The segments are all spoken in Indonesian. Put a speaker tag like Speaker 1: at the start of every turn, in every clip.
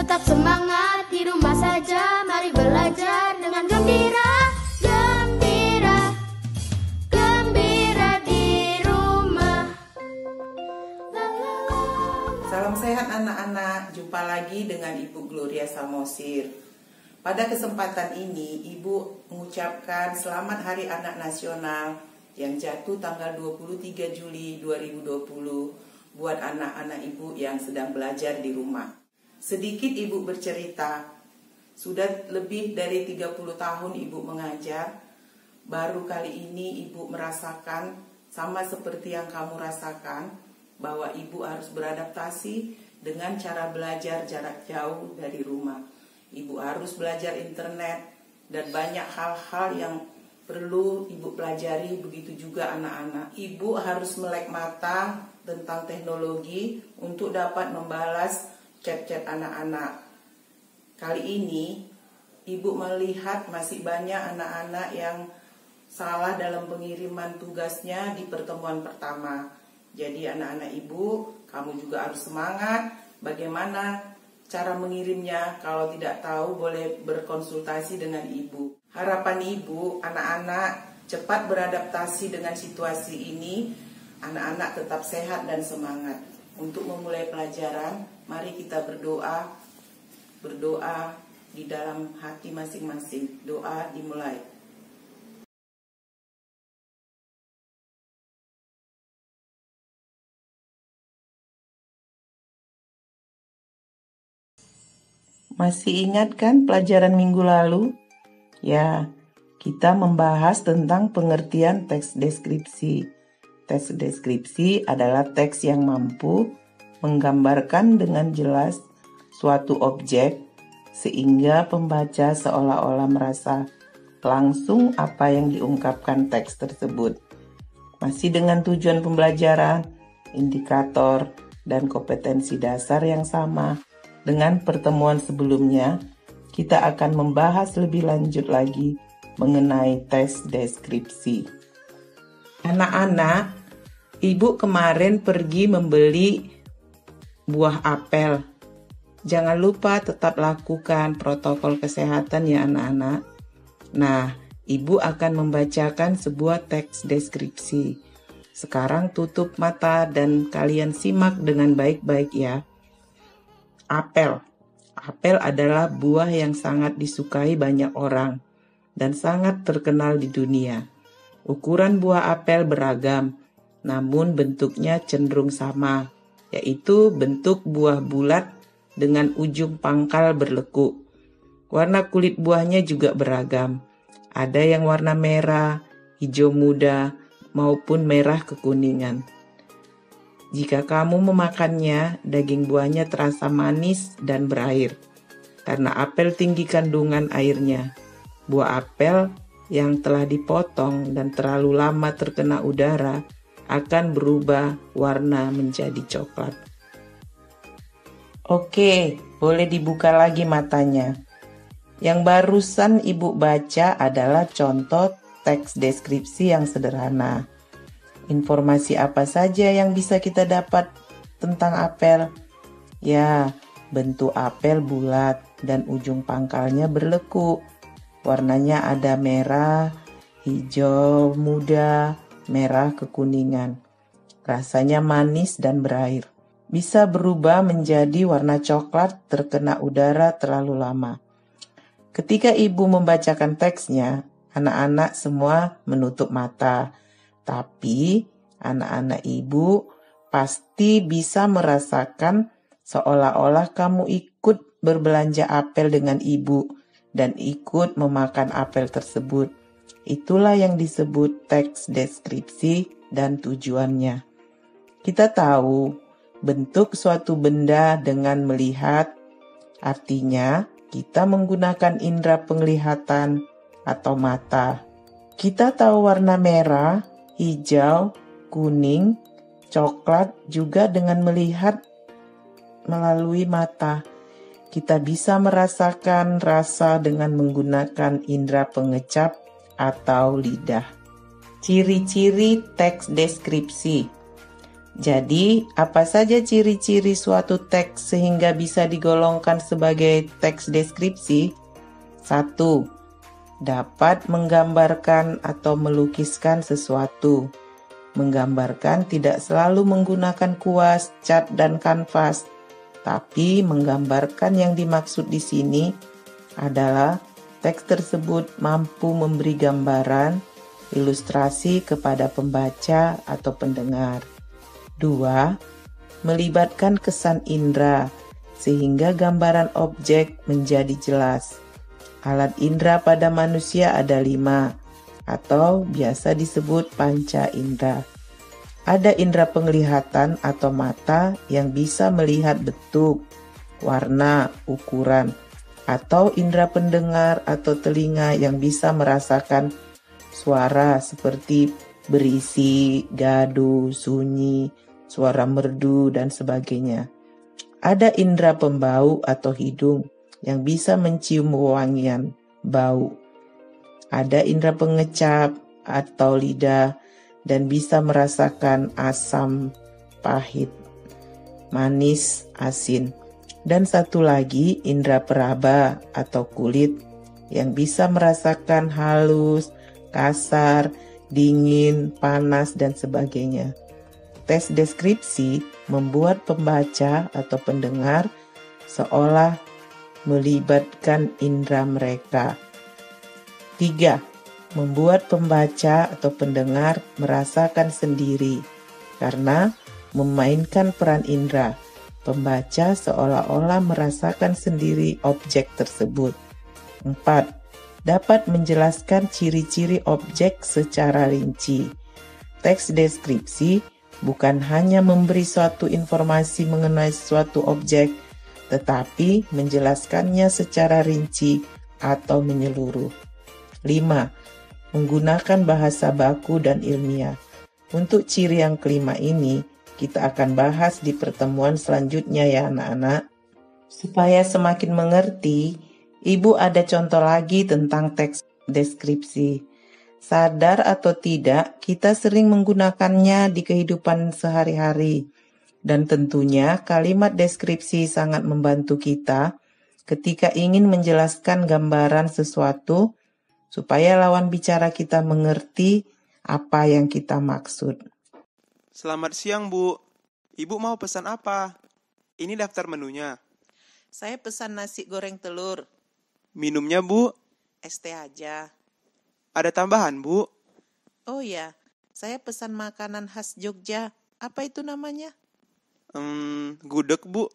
Speaker 1: tetap semangat di rumah saja. Mari belajar dengan gembira, gembira, gembira di rumah.
Speaker 2: Salam sehat anak-anak, jumpa lagi dengan Ibu Gloria Samosir. Pada kesempatan ini, Ibu mengucapkan Selamat Hari Anak Nasional yang jatuh tanggal 23 Juli 2020 buat anak-anak Ibu yang sedang belajar di rumah. Sedikit Ibu bercerita, sudah lebih dari 30 tahun Ibu mengajar, baru kali ini Ibu merasakan sama seperti yang kamu rasakan, bahwa Ibu harus beradaptasi dengan cara belajar jarak jauh dari rumah. Ibu harus belajar internet dan banyak hal-hal yang perlu Ibu pelajari, begitu juga anak-anak. Ibu harus melek mata tentang teknologi untuk dapat membalas chat-chat anak-anak. Kali ini Ibu melihat masih banyak anak-anak yang salah dalam pengiriman tugasnya di pertemuan pertama. Jadi anak-anak Ibu, kamu juga harus semangat. Bagaimana cara mengirimnya? Kalau tidak tahu boleh berkonsultasi dengan Ibu. Harapan Ibu, anak-anak cepat beradaptasi dengan situasi ini. Anak-anak tetap sehat dan semangat. Untuk memulai pelajaran, mari kita berdoa. Berdoa di dalam hati masing-masing. Doa dimulai. Masih ingat kan pelajaran minggu lalu? Ya, kita membahas tentang pengertian teks deskripsi. Teks deskripsi adalah teks yang mampu menggambarkan dengan jelas suatu objek sehingga pembaca seolah-olah merasa langsung apa yang diungkapkan teks tersebut. Masih dengan tujuan pembelajaran, indikator, dan kompetensi dasar yang sama. Dengan pertemuan sebelumnya, kita akan membahas lebih lanjut lagi mengenai teks deskripsi. Anak-anak, Ibu kemarin pergi membeli buah apel. Jangan lupa tetap lakukan protokol kesehatan ya anak-anak. Nah, Ibu akan membacakan sebuah teks deskripsi. Sekarang tutup mata dan kalian simak dengan baik-baik ya. Apel. Apel adalah buah yang sangat disukai banyak orang dan sangat terkenal di dunia. Ukuran buah apel beragam, namun bentuknya cenderung sama, yaitu bentuk buah bulat dengan ujung pangkal berlekuk. Warna kulit buahnya juga beragam. Ada yang warna merah, hijau muda, maupun merah kekuningan. Jika kamu memakannya, daging buahnya terasa manis dan berair. Karena apel tinggi kandungan airnya. Buah apel yang telah dipotong dan terlalu lama terkena udara akan berubah warna menjadi coklat. Oke, boleh dibuka lagi matanya. Yang barusan Ibu baca adalah contoh teks deskripsi yang sederhana. Informasi apa saja yang bisa kita dapat tentang apel? Ya, bentuk apel bulat dan ujung pangkalnya berlekuk. Warnanya ada merah, hijau muda, merah kekuningan. Rasanya manis dan berair. Bisa berubah menjadi warna coklat terkena udara terlalu lama. Ketika Ibu membacakan teksnya, anak-anak semua menutup mata. Tapi anak-anak Ibu pasti bisa merasakan seolah-olah kamu ikut berbelanja apel dengan Ibu dan ikut memakan apel tersebut. Itulah yang disebut teks deskripsi dan tujuannya. Kita tahu bentuk suatu benda dengan melihat, artinya kita menggunakan indera penglihatan atau mata. Kita tahu warna merah, hijau, kuning, coklat juga dengan melihat melalui mata. Kita bisa merasakan rasa dengan menggunakan indera pengecap atau lidah. Ciri-ciri teks deskripsi. Jadi, apa saja ciri-ciri suatu teks sehingga bisa digolongkan sebagai teks deskripsi? 1. Dapat menggambarkan atau melukiskan sesuatu. Menggambarkan tidak selalu menggunakan kuas, cat, dan kanvas, tapi menggambarkan yang dimaksud di sini adalah teks tersebut mampu memberi gambaran, ilustrasi kepada pembaca atau pendengar. 2. Melibatkan kesan indera, sehingga gambaran objek menjadi jelas. Alat indera pada manusia ada 5, atau biasa disebut panca indera. Ada indera penglihatan atau mata yang bisa melihat bentuk, warna, ukuran, atau indera pendengar atau telinga yang bisa merasakan suara seperti berisi, gaduh, sunyi, suara merdu, dan sebagainya. Ada indera pembau atau hidung yang bisa mencium wewangian, bau. Ada indera pengecap atau lidah dan bisa merasakan asam, pahit, manis, asin. Dan satu lagi indera peraba atau kulit yang bisa merasakan halus, kasar, dingin, panas, dan sebagainya. Tes deskripsi membuat pembaca atau pendengar seolah melibatkan indera mereka. 3. Membuat pembaca atau pendengar merasakan sendiri karena memainkan peran indera. Pembaca seolah-olah merasakan sendiri objek tersebut. 4. Dapat menjelaskan ciri-ciri objek secara rinci. Teks deskripsi bukan hanya memberi suatu informasi mengenai suatu objek, tetapi menjelaskannya secara rinci atau menyeluruh. 5. Menggunakan bahasa baku dan ilmiah. Untuk ciri yang kelima ini, kita akan bahas di pertemuan selanjutnya ya anak-anak. Supaya semakin mengerti, Ibu ada contoh lagi tentang teks deskripsi. Sadar atau tidak, kita sering menggunakannya di kehidupan sehari-hari. Dan tentunya kalimat deskripsi sangat membantu kita ketika ingin menjelaskan gambaran sesuatu supaya lawan bicara kita mengerti apa yang kita maksud.
Speaker 3: Selamat siang, Bu. Ibu mau pesan apa? Ini daftar menunya.
Speaker 4: Saya pesan nasi goreng telur.
Speaker 3: Minumnya, Bu?
Speaker 4: Es teh aja.
Speaker 3: Ada tambahan, Bu?
Speaker 4: Oh ya, saya pesan makanan khas Jogja. Apa itu namanya?
Speaker 3: Gudeg, Bu.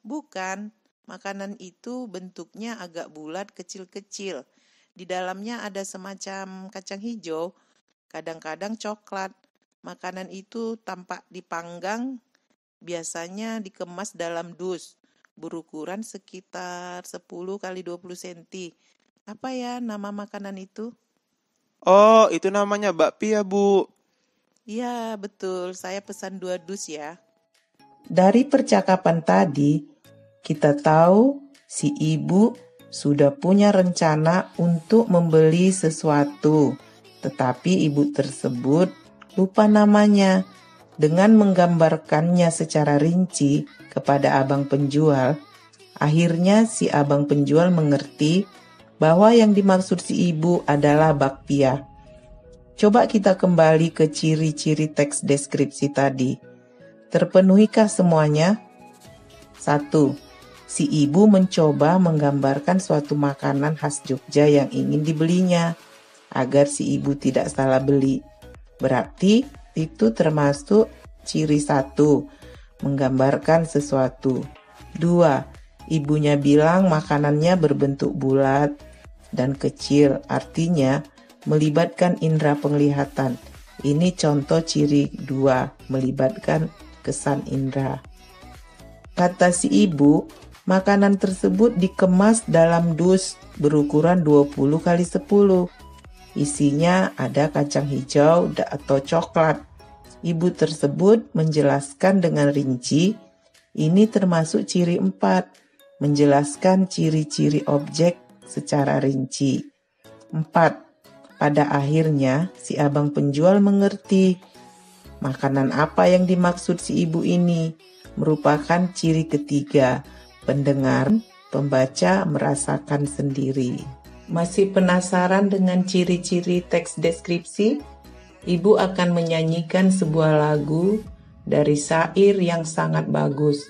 Speaker 4: Bukan. Makanan itu bentuknya agak bulat kecil-kecil. Di dalamnya ada semacam kacang hijau, kadang-kadang coklat. Makanan itu tampak dipanggang, biasanya dikemas dalam dus, berukuran sekitar 10 x 20 cm. Apa ya nama makanan itu?
Speaker 3: Oh, itu namanya bakpi ya, Bu?
Speaker 4: Iya, betul. Saya pesan 2 dus ya.
Speaker 2: Dari percakapan tadi, kita tahu si ibu sudah punya rencana untuk membeli sesuatu, tetapi ibu tersebut lupa namanya. Dengan menggambarkannya secara rinci kepada abang penjual, akhirnya si abang penjual mengerti bahwa yang dimaksud si ibu adalah bakpia. Coba kita kembali ke ciri-ciri teks deskripsi tadi. Terpenuhikah semuanya? 1. Si ibu mencoba menggambarkan suatu makanan khas Jogja yang ingin dibelinya, agar si ibu tidak salah beli. Berarti itu termasuk ciri 1, menggambarkan sesuatu. 2. Ibunya bilang makanannya berbentuk bulat dan kecil, artinya melibatkan indera penglihatan. Ini contoh ciri 2, melibatkan kesan indera. Kata si ibu, makanan tersebut dikemas dalam dus berukuran 20 x 10. Isinya ada kacang hijau atau coklat. Ibu tersebut menjelaskan dengan rinci, ini termasuk ciri 4, menjelaskan ciri-ciri objek secara rinci. 4. Pada akhirnya, si abang penjual mengerti Makanan apa yang dimaksud si ibu ini? Merupakan ciri ketiga, pendengar, pembaca merasakan sendiri. Masih penasaran dengan ciri-ciri teks deskripsi? Ibu akan menyanyikan sebuah lagu dari syair yang sangat bagus,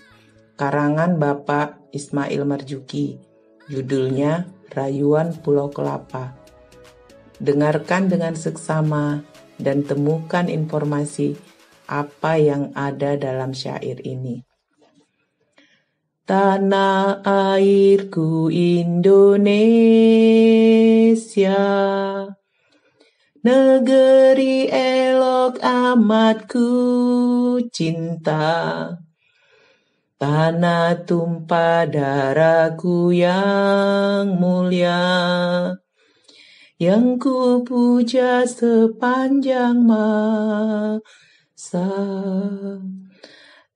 Speaker 2: karangan Bapak Ismail Marzuki. Judulnya Rayuan Pulau Kelapa. Dengarkan dengan seksama dan temukan informasi apa yang ada dalam syair ini. Tanah airku Indonesia, negeri elok amat ku cinta. Tanah tumpah darahku yang mulia, yang ku puja sepanjang masa.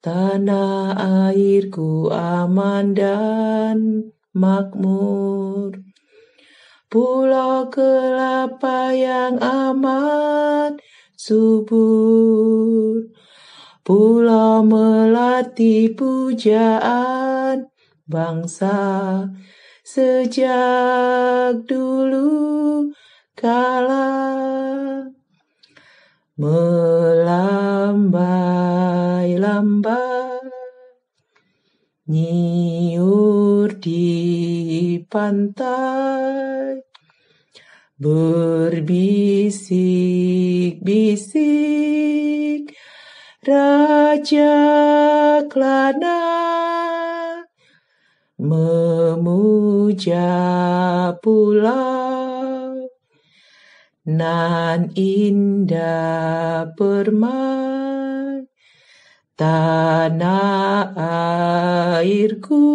Speaker 2: Tanah airku aman dan makmur, Pulau Kelapa yang amat subur, Pulau Melati pujaan bangsa sejak dulu kala. Melambai-lambai nyiur di pantai, berbisik-bisik Raja Klana, memuja pulau nan indah permai, tanah airku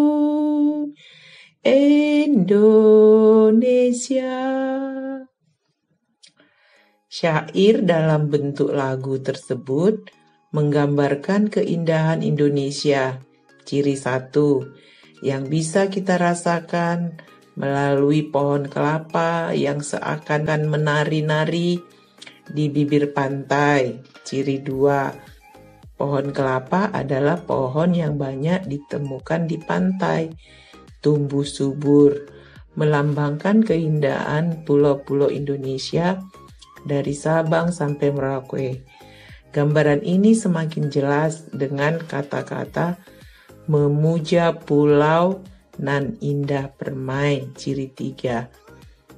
Speaker 2: Indonesia. Syair dalam bentuk lagu tersebut menggambarkan keindahan Indonesia. Ciri satu yang bisa kita rasakan melalui pohon kelapa yang seakan menari-nari di bibir pantai. Ciri 2, pohon kelapa adalah pohon yang banyak ditemukan di pantai, tumbuh subur, melambangkan keindahan pulau-pulau Indonesia dari Sabang sampai Merauke. Gambaran ini semakin jelas dengan kata-kata memuja pulau nan indah permai, ciri 3.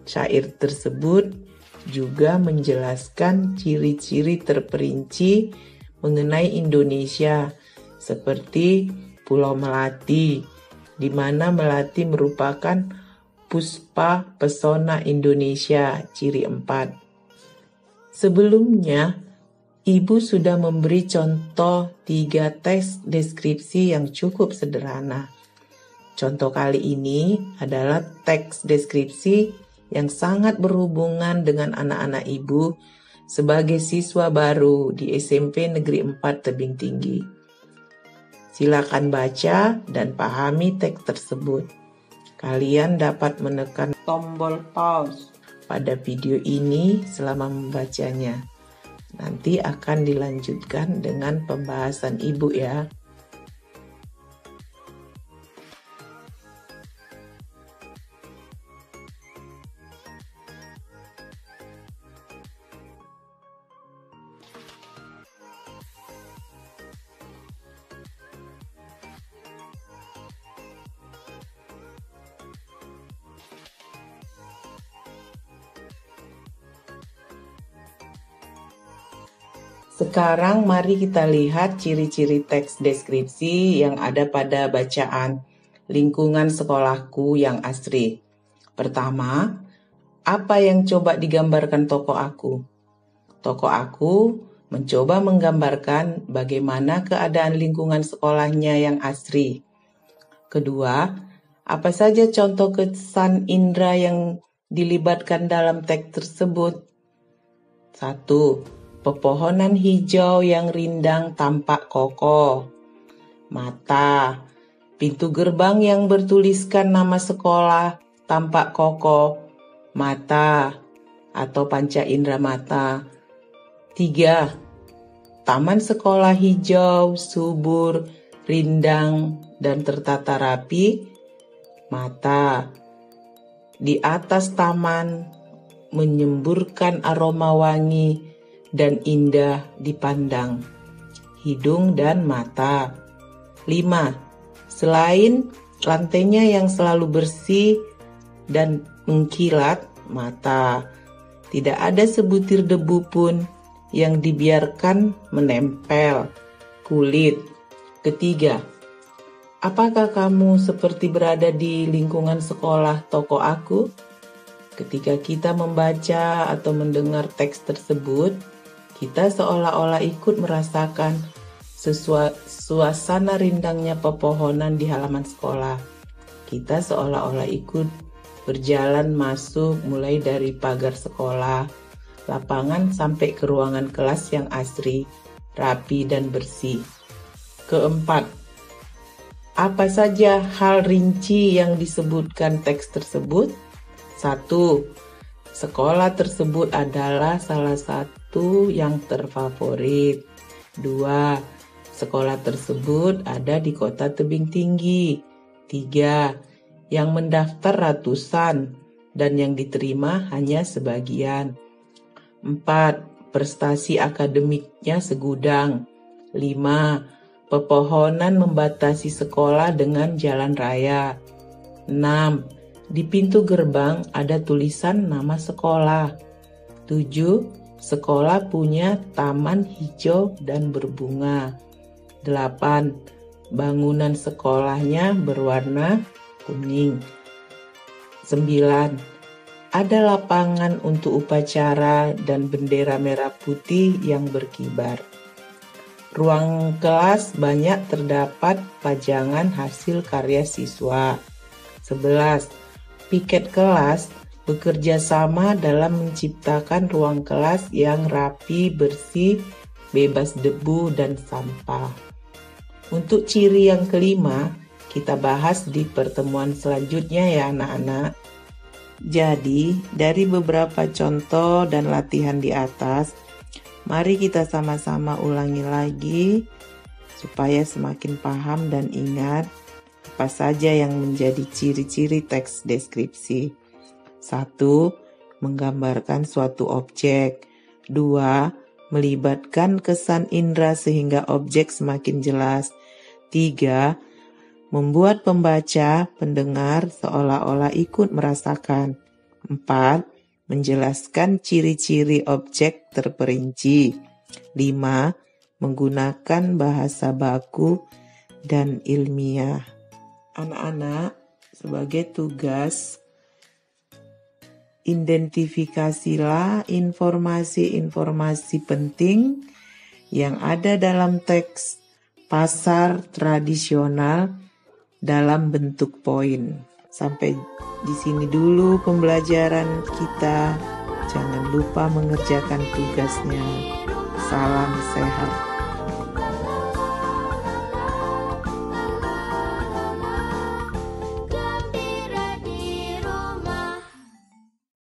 Speaker 2: Syair tersebut juga menjelaskan ciri-ciri terperinci mengenai Indonesia, seperti Pulau Melati, di mana Melati merupakan puspa pesona Indonesia, ciri 4. Sebelumnya, Ibu sudah memberi contoh 3 teks deskripsi yang cukup sederhana. Contoh kali ini adalah teks deskripsi yang sangat berhubungan dengan anak-anak Ibu sebagai siswa baru di SMP Negeri 4 Tebing Tinggi. Silakan baca dan pahami teks tersebut. Kalian dapat menekan tombol pause pada video ini selama membacanya. Nanti akan dilanjutkan dengan pembahasan Ibu ya. Sekarang mari kita lihat ciri-ciri teks deskripsi yang ada pada bacaan lingkungan sekolahku yang asri. Pertama, apa yang coba digambarkan tokoh aku? Tokoh aku mencoba menggambarkan bagaimana keadaan lingkungan sekolahnya yang asri. Kedua, apa saja contoh kesan indera yang dilibatkan dalam teks tersebut? 1. Pepohonan hijau yang rindang tampak kokoh. Mata. Pintu gerbang yang bertuliskan nama sekolah tampak kokoh. Mata atau panca indera mata. 3. taman sekolah hijau, subur, rindang, dan tertata rapi. Mata. Di atas taman menyemburkan aroma wangi dan indah dipandang. Hidung dan mata. 5. Selain lantainya yang selalu bersih dan mengkilat, mata. Tidak ada sebutir debu pun yang dibiarkan menempel. Kulit. Ketiga, apakah kamu seperti berada di lingkungan sekolah toko aku? Ketika kita membaca atau mendengar teks tersebut, kita seolah-olah ikut merasakan suasana rindangnya pepohonan di halaman sekolah. Kita seolah-olah ikut berjalan masuk mulai dari pagar sekolah, lapangan sampai ke ruangan kelas yang asri, rapi dan bersih. Keempat, apa saja hal rinci yang disebutkan teks tersebut? 1. Sekolah tersebut adalah salah satu yang terfavorit. 2. Sekolah tersebut ada di kota tebing tinggi. 3. Yang mendaftar ratusan dan yang diterima hanya sebagian. 4. Prestasi akademiknya segudang. 5. Pepohonan membatasi sekolah dengan jalan raya. 6. Di pintu gerbang ada tulisan nama sekolah. 7. Sekolah punya taman hijau dan berbunga. 8. Bangunan sekolahnya berwarna kuning. 9. Ada lapangan untuk upacara dan bendera merah putih yang berkibar. Ruang kelas banyak terdapat pajangan hasil karya siswa. 11. Piket kelas bekerja sama dalam menciptakan ruang kelas yang rapi, bersih, bebas debu dan sampah. Untuk ciri yang kelima, kita bahas di pertemuan selanjutnya ya anak-anak. Jadi, dari beberapa contoh dan latihan di atas, mari kita sama-sama ulangi lagi supaya semakin paham dan ingat apa saja yang menjadi ciri-ciri teks deskripsi. 1. Menggambarkan suatu objek. 2. Melibatkan kesan indera sehingga objek semakin jelas. 3. Membuat pembaca, pendengar seolah-olah ikut merasakan. 4. Menjelaskan ciri-ciri objek terperinci. 5. Menggunakan bahasa baku dan ilmiah. Anak-anak, sebagai tugas, identifikasilah informasi-informasi penting yang ada dalam teks pasar tradisional dalam bentuk poin. Sampai di sini dulu pembelajaran kita. Jangan lupa mengerjakan tugasnya. Salam sehat.